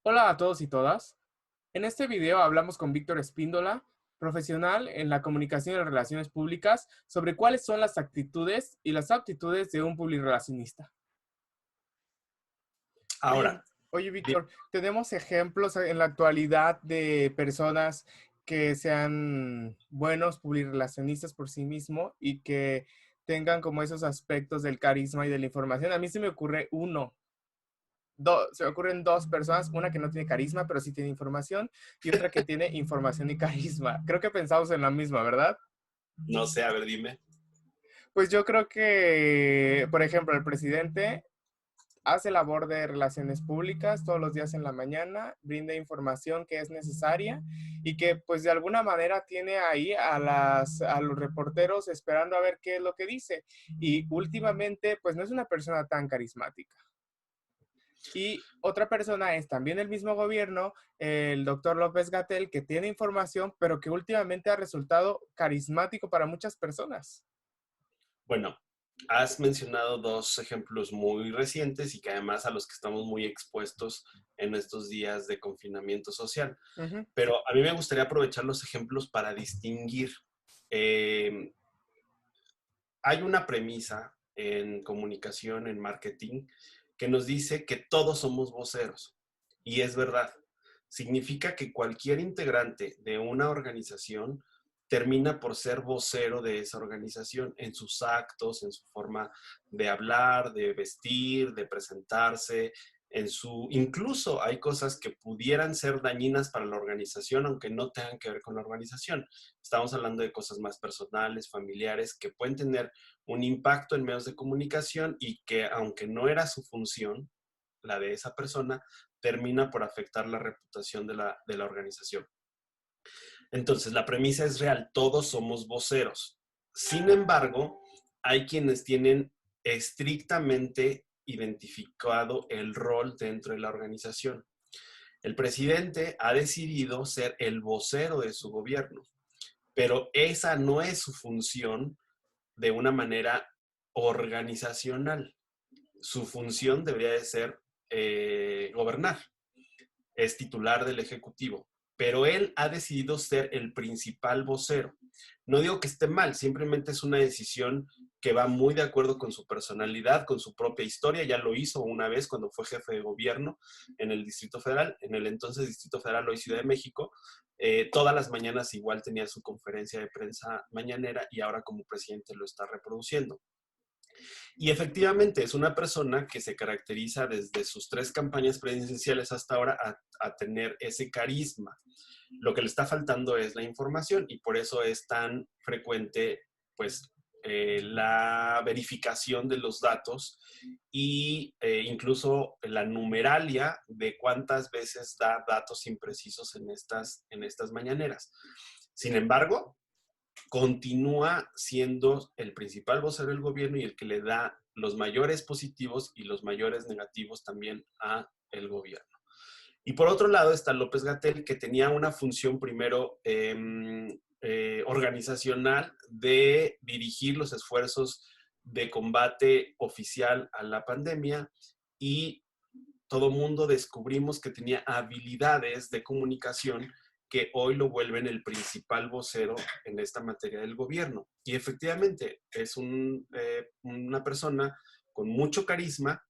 Hola a todos y todas. En este video hablamos con Víctor Espíndola, profesional en la comunicación y las relaciones públicas, sobre cuáles son las actitudes y las aptitudes de un publirelacionista. Oye, Ahora, oye, di- Víctor, ¿tenemos ejemplos en la actualidad de personas que sean buenos publirelacionistas por sí mismos y que tengan como esos aspectos del carisma y de la información? A mí se me ocurre se me ocurren dos personas, una que no tiene carisma, pero sí tiene información, y otra que tiene información y carisma. Creo que pensamos en la misma, ¿verdad? no sé, a ver, dime. Pues yo creo que, por ejemplo, el presidente hace labor de relaciones públicas todos los días en la mañana, brinda información que es necesaria y que pues de alguna manera tiene ahí a los reporteros esperando a ver qué es lo que dice. Y últimamente pues no es una persona tan carismática. Y otra persona es también el mismo gobierno, el doctor López Gatell, que tiene información, pero que últimamente ha resultado carismático para muchas personas. Bueno, has mencionado dos ejemplos muy recientes y que además a los que estamos muy expuestos en estos días de confinamiento social. Ujú. Pero a mí me gustaría aprovechar los ejemplos para distinguir. eh, Hay una premisa en comunicación, en marketing, que nos dice que todos somos voceros. Y es verdad. Significa que cualquier integrante de una organización termina por ser vocero de esa organización en sus actos, en su forma de hablar, de vestir, de presentarse, incluso hay cosas que pudieran ser dañinas para la organización, aunque no tengan que ver con la organización. Estamos hablando de cosas más personales, familiares, que pueden tener un impacto en medios de comunicación y que, aunque no era su función, la de esa persona, termina por afectar la reputación de la organización. Entonces, la premisa es real, todos somos voceros. Sin embargo, hay quienes tienen estrictamente identificado el rol dentro de la organización. El presidente ha decidido ser el vocero de su gobierno, pero esa no es su función de una manera organizacional. Su función debería de ser gobernar, es titular del Ejecutivo, pero él ha decidido ser el principal vocero. No digo que esté mal, simplemente es una decisión que va muy de acuerdo con su personalidad, con su propia historia. Ya lo hizo una vez cuando fue jefe de gobierno en el Distrito Federal, en el entonces Distrito Federal, hoy Ciudad de México. Todas las mañanas igual tenía su conferencia de prensa mañanera y ahora como presidente lo está reproduciendo. Y efectivamente es una persona que se caracteriza desde sus 3 campañas presidenciales hasta ahora a tener ese carisma. Lo que le está faltando es la información y por eso es tan frecuente, pues, la verificación de los datos y incluso la numeralia de cuántas veces da datos imprecisos en estas mañaneras. Sin embargo, continúa siendo el principal vocero del gobierno y el que le da los mayores positivos y los mayores negativos también a el gobierno. Y por otro lado está López Gatell, que tenía una función primero organizacional de dirigir los esfuerzos de combate oficial a la pandemia y todo mundo descubrimos que tenía habilidades de comunicación que hoy lo vuelven el principal vocero en esta materia del gobierno. Y efectivamente es una persona con mucho carisma,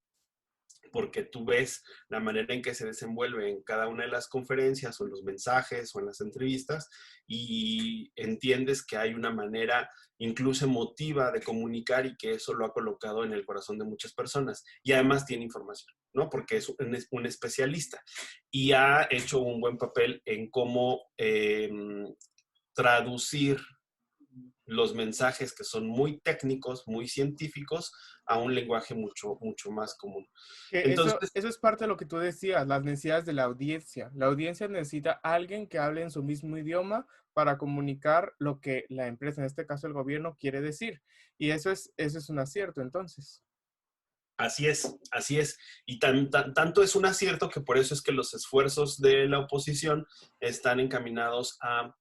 porque tú ves la manera en que se desenvuelve en cada una de las conferencias o en los mensajes o en las entrevistas y entiendes que hay una manera incluso emotiva de comunicar y que eso lo ha colocado en el corazón de muchas personas. Y además tiene información, ¿no? Porque es un especialista y ha hecho un buen papel en cómo traducir los mensajes que son muy técnicos, muy científicos, a un lenguaje mucho, mucho más común. Que Entonces, eso es parte de lo que tú decías, las necesidades de la audiencia. La audiencia necesita a alguien que hable en su mismo idioma para comunicar lo que la empresa, en este caso el gobierno, quiere decir. Y eso es un acierto, entonces. así es, así es. Y tanto es un acierto que por eso es que los esfuerzos de la oposición están encaminados a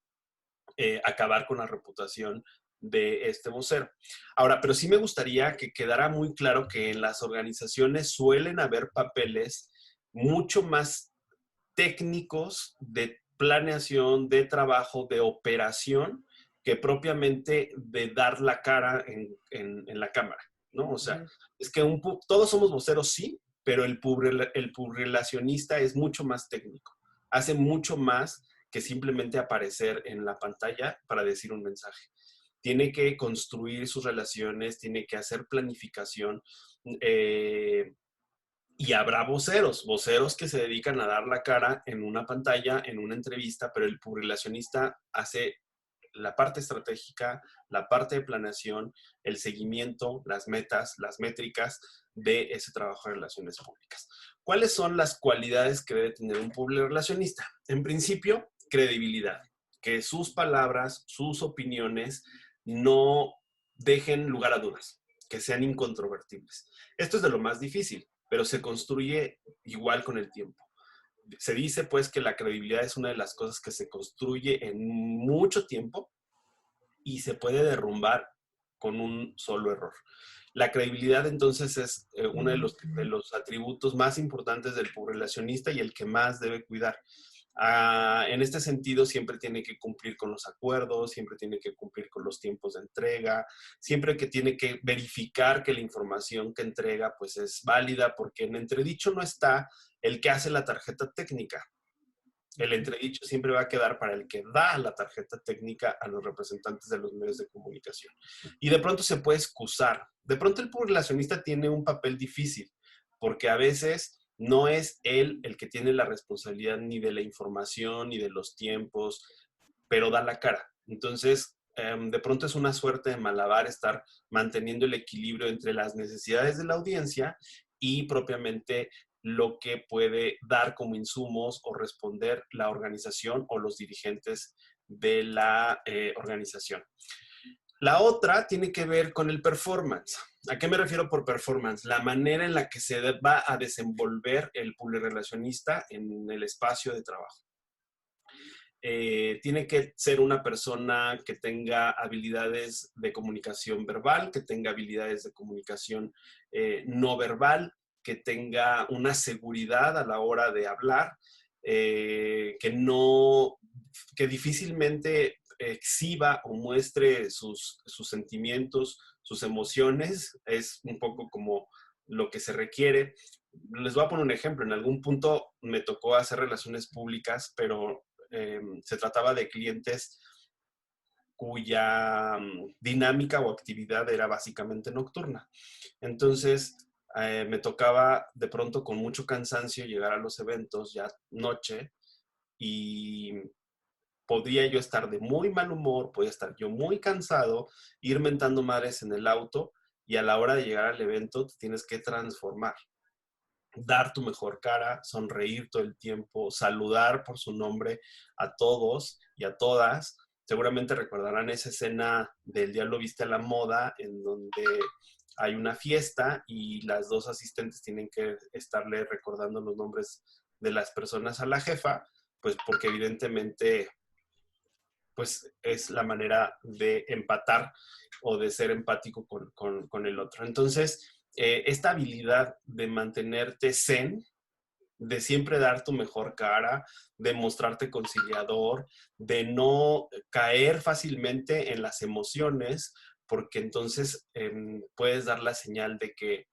acabar con la reputación de este vocero. Ahora, pero sí me gustaría que quedara muy claro que en las organizaciones suelen haber papeles mucho más técnicos de planeación, de trabajo, de operación, que propiamente de dar la cara en la cámara, ¿no? O sea, Ujú. es que todos somos voceros, sí, pero el publirelacionista es mucho más técnico. Hace mucho más que simplemente aparecer en la pantalla para decir un mensaje. Tiene que construir sus relaciones, tiene que hacer planificación, y habrá voceros que se dedican a dar la cara en una pantalla, en una entrevista, pero el publirelacionista hace la parte estratégica, la parte de planeación, el seguimiento, las metas, las métricas de ese trabajo de relaciones públicas. ¿Cuáles son las cualidades que debe tener un publirelacionista? En principio, credibilidad, que sus palabras, sus opiniones no dejen lugar a dudas, que sean incontrovertibles. Esto es de lo más difícil, pero se construye igual con el tiempo. Se dice pues que la credibilidad es una de las cosas que se construye en mucho tiempo y se puede derrumbar con un solo error. La credibilidad entonces es uno de los atributos más importantes del relacionista y el que más debe cuidar. En este sentido, siempre tiene que cumplir con los acuerdos, siempre tiene que cumplir con los tiempos de entrega, siempre que tiene que verificar que la información que entrega pues es válida, porque en entredicho no está el que hace la tarjeta técnica. El entredicho siempre va a quedar para el que da la tarjeta técnica a los representantes de los medios de comunicación. Y de pronto se puede excusar. De pronto el relacionista tiene un papel difícil, porque a veces no es él el que tiene la responsabilidad ni de la información ni de los tiempos, pero da la cara. Entonces, de pronto es una suerte de malabar estar manteniendo el equilibrio entre las necesidades de la audiencia y propiamente lo que puede dar como insumos o responder la organización o los dirigentes de la organización. La otra tiene que ver con el performance. ¿A qué me refiero por performance? La manera en la que se va a desenvolver el publirelacionista en el espacio de trabajo. Tiene que ser una persona que tenga habilidades de comunicación verbal, que tenga habilidades de comunicación no verbal, que tenga una seguridad a la hora de hablar, que difícilmente exhiba o muestre sus sentimientos, sus emociones. Es un poco como lo que se requiere. Les voy a poner un ejemplo. En algún punto me tocó hacer relaciones públicas, pero se trataba de clientes cuya dinámica o actividad era básicamente nocturna. Entonces, me tocaba de pronto con mucho cansancio llegar a los eventos ya noche y podría yo estar de muy mal humor, podía estar yo muy cansado, ir mentando madres en el auto y a la hora de llegar al evento te tienes que transformar, dar tu mejor cara, sonreír todo el tiempo, saludar por su nombre a todos y a todas. Seguramente recordarán esa escena del Diablo Viste a la Moda, en donde hay una fiesta y las dos asistentes tienen que estarle recordando los nombres de las personas a la jefa, pues porque evidentemente pues es la manera de empatar o de ser empático con el otro. Entonces, esta habilidad de mantenerte zen, de siempre dar tu mejor cara, de mostrarte conciliador, de no caer fácilmente en las emociones, porque entonces puedes dar la señal de que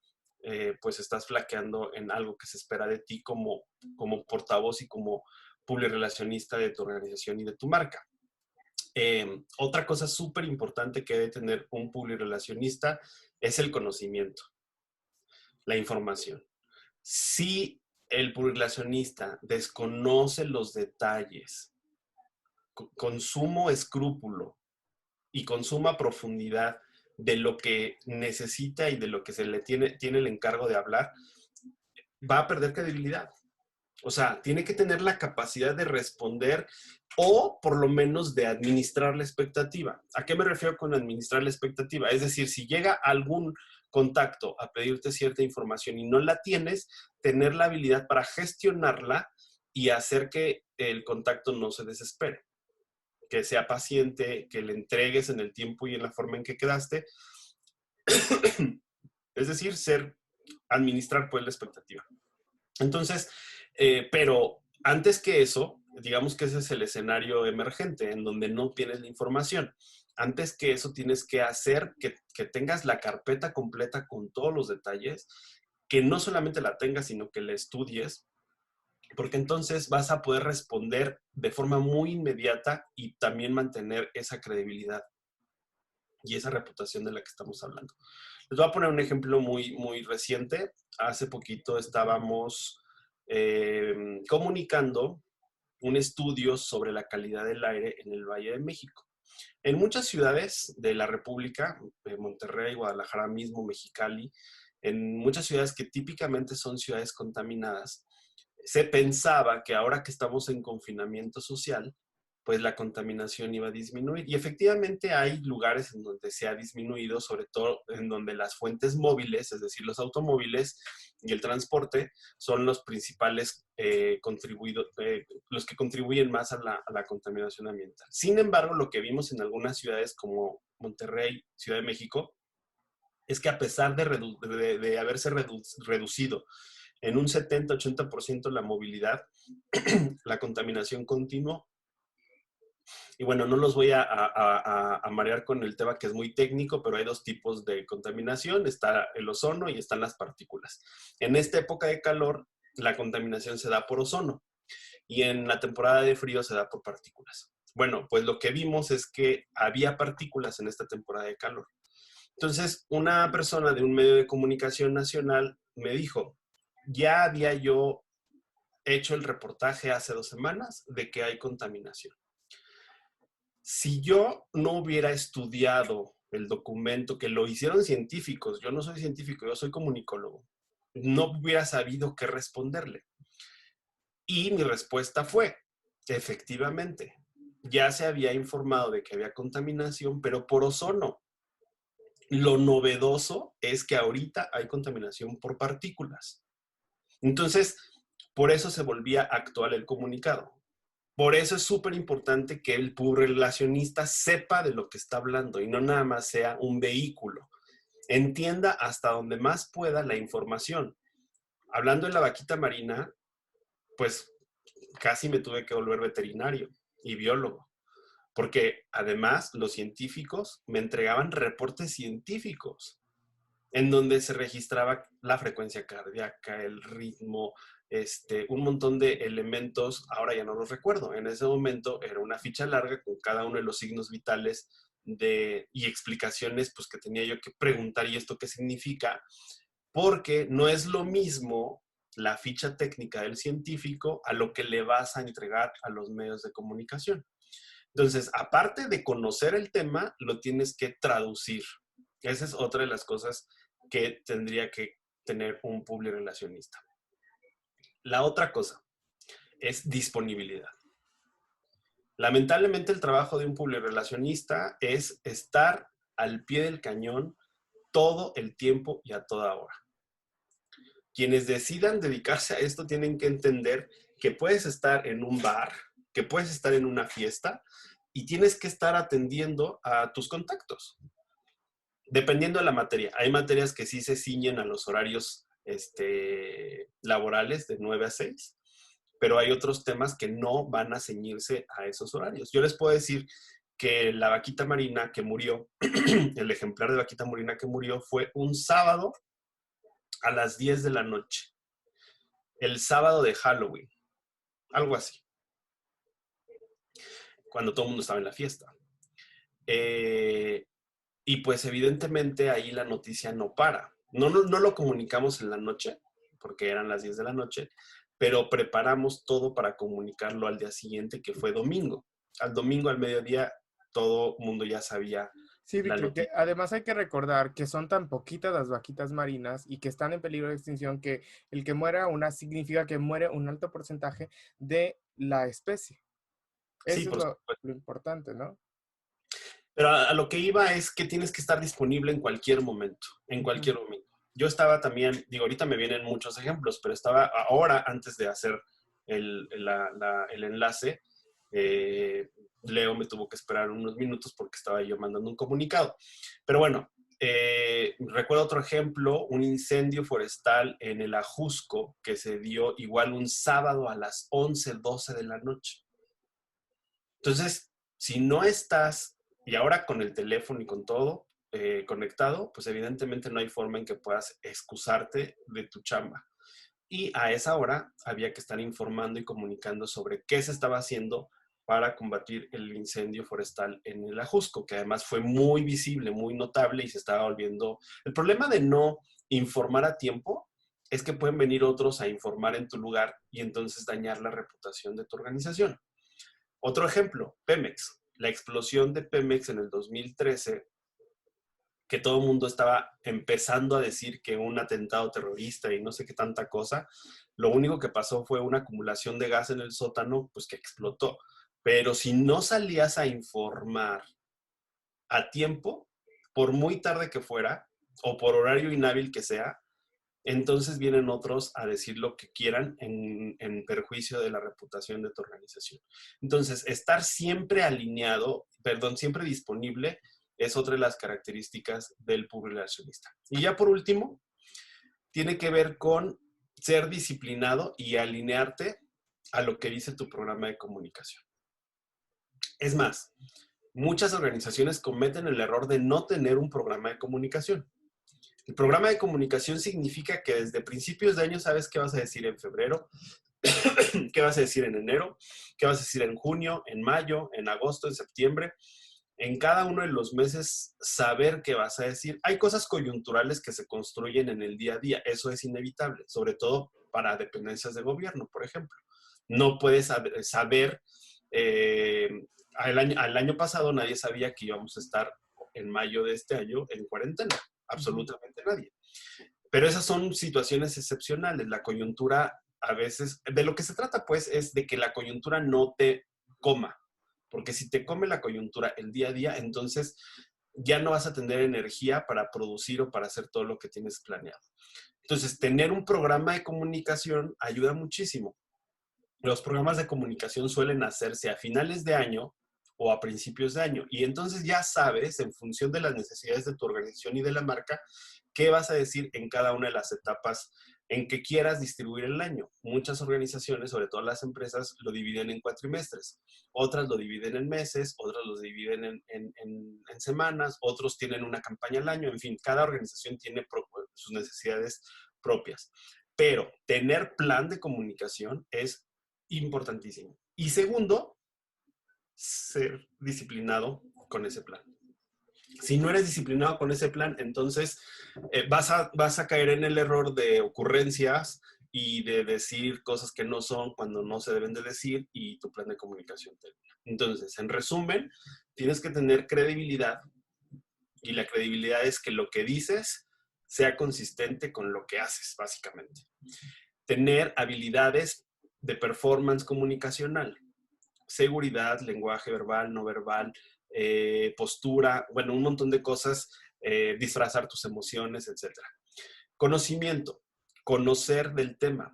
pues estás flaqueando en algo que se espera de ti como portavoz y como publirelacionista de tu organización y de tu marca. Otra cosa súper importante que debe tener un publirelacionista es el conocimiento, la información. Si el publirelacionista desconoce los detalles, con sumo escrúpulo y con suma profundidad de lo que necesita y de lo que se le tiene el encargo de hablar, va a perder credibilidad. O sea, tiene que tener la capacidad de responder o por lo menos de administrar la expectativa. ¿A qué me refiero con administrar la expectativa? Es decir, si llega algún contacto a pedirte cierta información y no la tienes, tener la habilidad para gestionarla y hacer que el contacto no se desespere, que sea paciente, que le entregues en el tiempo y en la forma en que quedaste. Es decir, administrar pues la expectativa. Entonces, pero Antes que eso, digamos que ese es el escenario emergente en donde no tienes la información. Antes que eso, tienes que hacer que tengas la carpeta completa con todos los detalles, que no solamente la tengas, sino que la estudies, porque entonces vas a poder responder de forma muy inmediata y también mantener esa credibilidad y esa reputación de la que estamos hablando. Les voy a poner un ejemplo muy, muy reciente. Hace poquito estábamos comunicando un estudio sobre la calidad del aire en el Valle de México. En muchas ciudades de la República, Monterrey, Guadalajara mismo, Mexicali, en muchas ciudades que típicamente son ciudades contaminadas, se pensaba que ahora que estamos en confinamiento social, pues la contaminación iba a disminuir. Y efectivamente hay lugares en donde se ha disminuido, sobre todo en donde las fuentes móviles, es decir, los automóviles y el transporte, son los principales los que contribuyen más a la contaminación ambiental. Sin embargo, lo que vimos en algunas ciudades como Monterrey, Ciudad de México, es que a pesar de haberse reducido en un 70-80% la movilidad, la contaminación continuó. Y bueno, no los voy a marear con el tema que es muy técnico, pero hay dos tipos de contaminación. Está el ozono y están las partículas. En esta época de calor, la contaminación se da por ozono y en la temporada de frío se da por partículas. Bueno, pues lo que vimos es que había partículas en esta temporada de calor. Entonces, una persona de un medio de comunicación nacional me dijo, ya había yo hecho el reportaje hace 2 semanas de que hay contaminación. Si yo no hubiera estudiado el documento, que lo hicieron científicos, yo no soy científico, yo soy comunicólogo, no hubiera sabido qué responderle. Y mi respuesta fue, efectivamente, ya se había informado de que había contaminación, pero por ozono. Lo novedoso es que ahorita hay contaminación por partículas. Entonces, por eso se volvía actual el comunicado. Por eso es súper importante que el relacionista sepa de lo que está hablando y no nada más sea un vehículo. Entienda hasta donde más pueda la información. Hablando de la vaquita marina, pues casi me tuve que volver veterinario y biólogo, porque además los científicos me entregaban reportes científicos en donde se registraba la frecuencia cardíaca, el ritmo, un montón de elementos, ahora ya no los recuerdo. En ese momento era una ficha larga con cada uno de los signos vitales y explicaciones pues, que tenía yo que preguntar, ¿y esto qué significa? Porque no es lo mismo la ficha técnica del científico a lo que le vas a entregar a los medios de comunicación. Entonces, aparte de conocer el tema, lo tienes que traducir. Esa es otra de las cosas que tendría que tener un publirelacionista. La otra cosa es disponibilidad. Lamentablemente el trabajo de un publirelacionista es estar al pie del cañón todo el tiempo y a toda hora. Quienes decidan dedicarse a esto tienen que entender que puedes estar en un bar, que puedes estar en una fiesta y tienes que estar atendiendo a tus contactos. Dependiendo de la materia. Hay materias que sí se ciñen a los horarios laborales de 9 a 6, pero hay otros temas que no van a ceñirse a esos horarios. Yo les puedo decir que la vaquita marina que murió, el ejemplar de vaquita marina que murió fue un sábado a las 10 de la noche. El sábado de Halloween. Algo así. Cuando todo el mundo estaba en la fiesta. Y pues evidentemente ahí la noticia no para. No lo comunicamos en la noche, porque eran las 10 de la noche, pero preparamos todo para comunicarlo al día siguiente, que fue domingo. Al domingo, al mediodía, todo el mundo ya sabía Sí, la Víctor, que noticia. además hay que recordar que son tan poquitas las vaquitas marinas y que están en peligro de extinción que el que muera una significa que muere un alto porcentaje de la especie. Sí, Eso es por supuesto. lo importante, ¿no? Pero a lo que iba es que tienes que estar disponible en cualquier momento, en Ujú. cualquier momento. Yo estaba también, digo, ahorita me vienen muchos ejemplos, pero estaba ahora, antes de hacer el enlace, Leo me tuvo que esperar unos minutos porque estaba yo mandando un comunicado. Pero bueno, Recuerdo otro ejemplo, un incendio forestal en el Ajusco que se dio igual un sábado a las 11, 12 de la noche. Entonces, si no estás, y ahora con el teléfono y con todo conectado, pues evidentemente no hay forma en que puedas excusarte de tu chamba. Y a esa hora había que estar informando y comunicando sobre qué se estaba haciendo para combatir el incendio forestal en el Ajusco, que además fue muy visible, muy notable y se estaba volviendo... El problema de no informar a tiempo es que pueden venir otros a informar en tu lugar y entonces dañar la reputación de tu organización. Otro ejemplo, Pemex. La explosión de Pemex en el 2013, que todo el mundo estaba empezando a decir que un atentado terrorista y no sé qué tanta cosa, lo único que pasó fue una acumulación de gas en el sótano, pues que explotó. Pero si no salías a informar a tiempo, por muy tarde que fuera, o por horario inhábil que sea, entonces vienen otros a decir lo que quieran en perjuicio de la reputación de tu organización. Entonces, estar siempre alineado, perdón, siempre disponible, es otra de las características del publicacionista. Y ya por último, tiene que ver con ser disciplinado y alinearte a lo que dice tu programa de comunicación. Es más, muchas organizaciones cometen el error de no tener un programa de comunicación. El programa de comunicación significa que desde principios de año sabes qué vas a decir en febrero, qué vas a decir en enero, qué vas a decir en junio, en mayo, en agosto, en septiembre. En cada uno de los meses saber qué vas a decir. Hay cosas coyunturales que se construyen en el día a día. Eso es inevitable, sobre todo para dependencias de gobierno, por ejemplo. No puedes saber al año pasado nadie sabía que íbamos a estar en mayo de este año en cuarentena. Absolutamente nadie. Pero esas son situaciones excepcionales. La coyuntura a veces, de lo que se trata pues es de que la coyuntura no te coma, porque si te come la coyuntura el día a día, entonces ya no vas a tener energía para producir o para hacer todo lo que tienes planeado. Entonces, tener un programa de comunicación ayuda muchísimo. Los programas de comunicación suelen hacerse a finales de año o a principios de año. Y entonces ya sabes, en función de las necesidades de tu organización y de la marca, qué vas a decir en cada una de las etapas en que quieras distribuir el año. Muchas organizaciones, sobre todo las empresas, lo dividen en cuatrimestres. Otras lo dividen en meses, otras lo dividen en semanas, otros tienen una campaña al año. En fin, cada organización tiene sus necesidades propias. Pero tener plan de comunicación es importantísimo. Y segundo, ser disciplinado con ese plan. Si no eres disciplinado con ese plan, entonces vas a caer en el error de ocurrencias y de decir cosas que no son cuando no se deben de decir y tu plan de comunicación termina. Entonces, en resumen, tienes que tener credibilidad y la credibilidad es que lo que dices sea consistente con lo que haces, básicamente. Tener habilidades de performance comunicacional, seguridad, lenguaje verbal, no verbal, postura, bueno, un montón de cosas, disfrazar tus emociones, etc. Conocimiento, conocer del tema,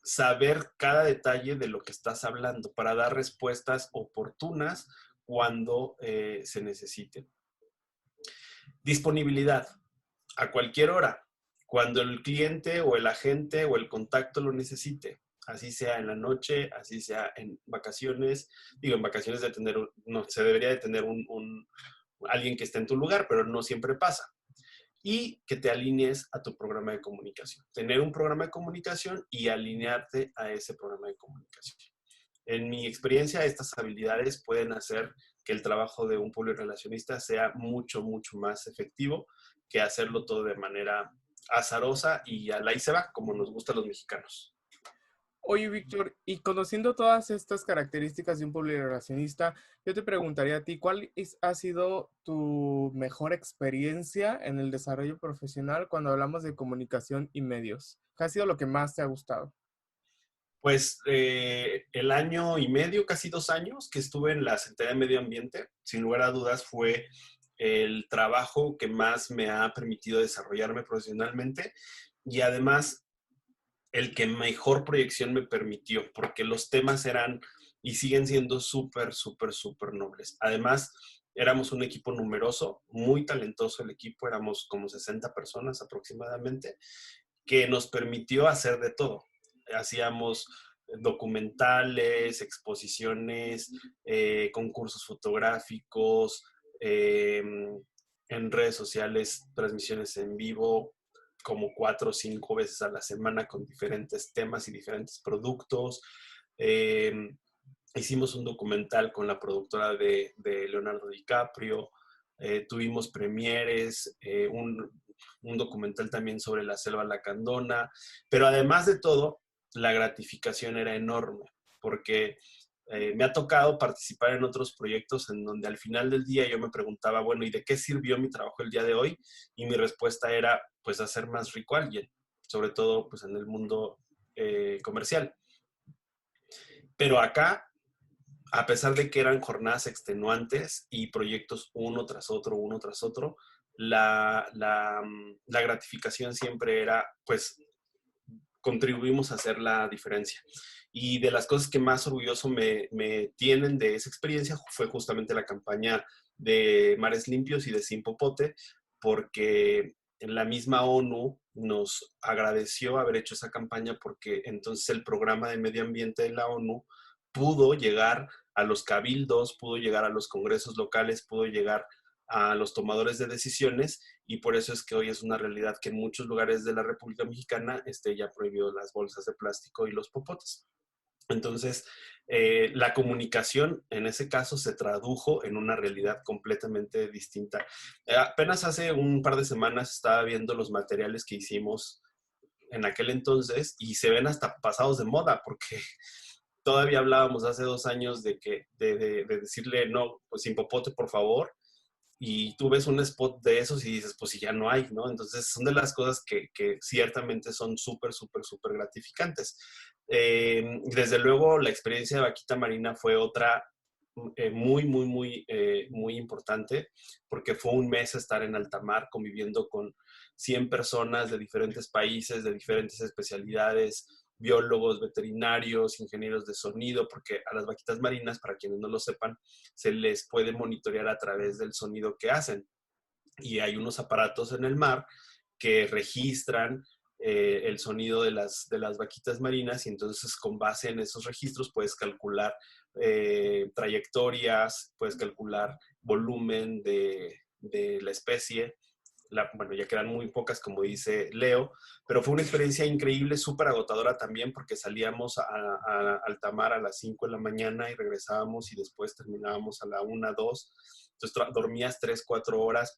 saber cada detalle de lo que estás hablando para dar respuestas oportunas cuando se necesiten. Disponibilidad, a cualquier hora, cuando el cliente o el agente o el contacto lo necesite. Así sea en la noche, así sea en vacaciones. Digo, en vacaciones no, se debería de tener alguien que esté en tu lugar, pero no siempre pasa. Y que te alinees a tu programa de comunicación. Tener un programa de comunicación y alinearte a ese programa de comunicación. En mi experiencia, estas habilidades pueden hacer que el trabajo de un publirelacionista sea mucho, mucho más efectivo que hacerlo todo de manera azarosa y a la y se va, como nos gusta a los mexicanos. Oye, Víctor, y conociendo todas estas características de un publirelacionista, yo te preguntaría a ti, ha sido tu mejor experiencia en el desarrollo profesional cuando hablamos de comunicación y medios? ¿Qué ha sido lo que más te ha gustado? Pues el año y medio, casi 2 años que estuve en la Secretaría de Medio Ambiente, sin lugar a dudas fue el trabajo que más me ha permitido desarrollarme profesionalmente y además el que mejor proyección me permitió, porque los temas eran y siguen siendo súper, súper, súper nobles. Además, éramos un equipo numeroso, muy talentoso el equipo, éramos como 60 personas aproximadamente, que nos permitió hacer de todo. Hacíamos documentales, exposiciones, concursos fotográficos, en redes sociales, transmisiones en vivo, como 4 o 5 veces a la semana con diferentes temas y diferentes productos. Eh, Hicimos un documental con la productora de Leonardo DiCaprio, tuvimos premieres, un documental también sobre la selva lacandona, pero además de todo, la gratificación era enorme, porque me ha tocado participar en otros proyectos en donde al final del día yo me preguntaba, bueno, ¿y de qué sirvió mi trabajo el día de hoy? Y mi respuesta era, pues, hacer más rico a alguien, sobre todo, pues, en el mundo comercial. Pero acá, a pesar de que eran jornadas extenuantes y proyectos uno tras otro, la gratificación siempre era, pues, contribuimos a hacer la diferencia. Y de las cosas que más orgulloso me tienen de esa experiencia fue justamente la campaña de Mares Limpios y de Sin Popote, porque en la misma ONU nos agradeció haber hecho esa campaña porque entonces el programa de medio ambiente de la ONU pudo llegar a los cabildos, pudo llegar a los congresos locales, pudo llegar a los tomadores de decisiones y por eso es que hoy es una realidad que en muchos lugares de la República Mexicana ya prohibido las bolsas de plástico y los popotes. Entonces, la comunicación en ese caso se tradujo en una realidad completamente distinta. Apenas hace un par de semanas estaba viendo los materiales que hicimos en aquel entonces y se ven hasta pasados de moda porque todavía hablábamos hace 2 años de decirle no, pues sin popote por favor, y tú ves un spot de esos y dices, pues si ya no hay, ¿no? Entonces son de las cosas que ciertamente son súper, súper, súper gratificantes. Desde luego la experiencia de Vaquita Marina fue otra muy, muy, muy, muy importante, porque fue un mes estar en alta mar conviviendo con 100 personas de diferentes países, de diferentes especialidades, biólogos, veterinarios, ingenieros de sonido, porque a las vaquitas marinas, para quienes no lo sepan, se les puede monitorear a través del sonido que hacen. Y hay unos aparatos en el mar que registran el sonido de las vaquitas marinas y entonces con base en esos registros puedes calcular trayectorias, puedes calcular volumen de la especie. Bueno, ya quedan muy pocas, como dice Leo, pero fue una experiencia increíble, súper agotadora también, porque salíamos a alta mar a las 5 de la mañana y regresábamos y después terminábamos a la 1, 2. Entonces dormías 3, 4 horas,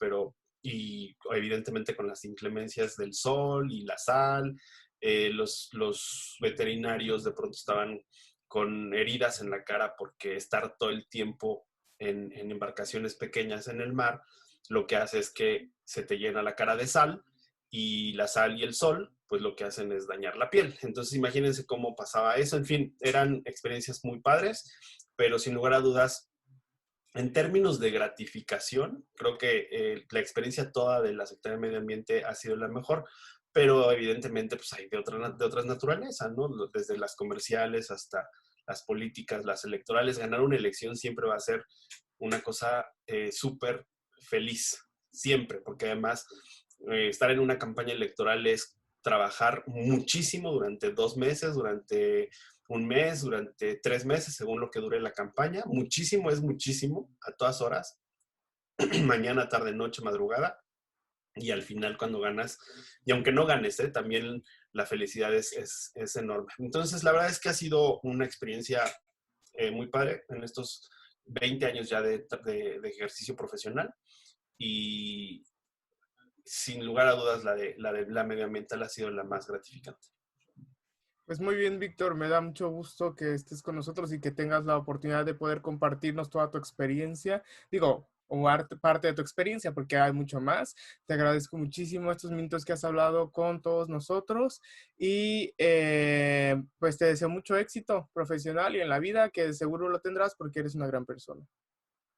y evidentemente con las inclemencias del sol y la sal, los veterinarios de pronto estaban con heridas en la cara porque estar todo el tiempo en embarcaciones pequeñas en el mar lo que hace es que se te llena la cara de sal y la sal y el sol, pues lo que hacen es dañar la piel. Entonces imagínense cómo pasaba eso. En fin, eran experiencias muy padres, pero sin lugar a dudas, en términos de gratificación, creo que la experiencia toda de la Secretaría de Medio Ambiente ha sido la mejor, pero evidentemente pues hay de otras naturalezas, ¿no? Desde las comerciales hasta las políticas, las electorales. Ganar una elección siempre va a ser una cosa súper feliz, siempre, porque además estar en una campaña electoral es trabajar muchísimo durante 2 meses, durante un mes, durante 3 meses, según lo que dure la campaña. Muchísimo es muchísimo, a todas horas, mañana, tarde, noche, madrugada, y al final cuando ganas, y aunque no ganes, también la felicidad es enorme. Entonces, la verdad es que ha sido una experiencia muy padre en estos 20 años ya de ejercicio profesional y sin lugar a dudas la medioambiental ha sido la más gratificante. Pues muy bien, Víctor, me da mucho gusto que estés con nosotros y que tengas la oportunidad de poder compartirnos toda tu experiencia. Digo, o parte de tu experiencia, porque hay mucho más. Te agradezco muchísimo estos minutos que has hablado con todos nosotros y pues te deseo mucho éxito profesional y en la vida, que seguro lo tendrás porque eres una gran persona.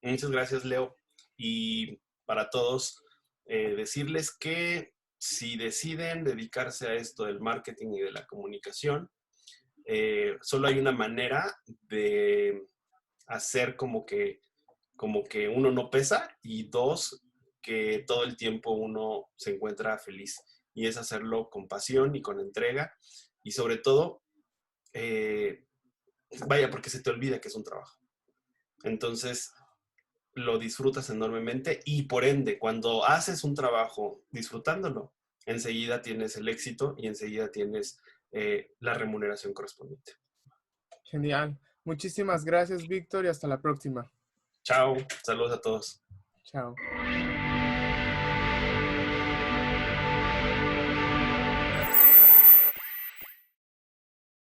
Muchas gracias, Leo. Y para todos, decirles que si deciden dedicarse a esto del marketing y de la comunicación, solo hay una manera de hacer como que como que uno no pesa y dos, que todo el tiempo uno se encuentra feliz. Y es hacerlo con pasión y con entrega y sobre todo, vaya, porque se te olvida que es un trabajo. Entonces, lo disfrutas enormemente y por ende, cuando haces un trabajo disfrutándolo, enseguida tienes el éxito y enseguida tienes la remuneración correspondiente. Genial. Muchísimas gracias, Víctor, y hasta la próxima. Chao, saludos a todos. Chao.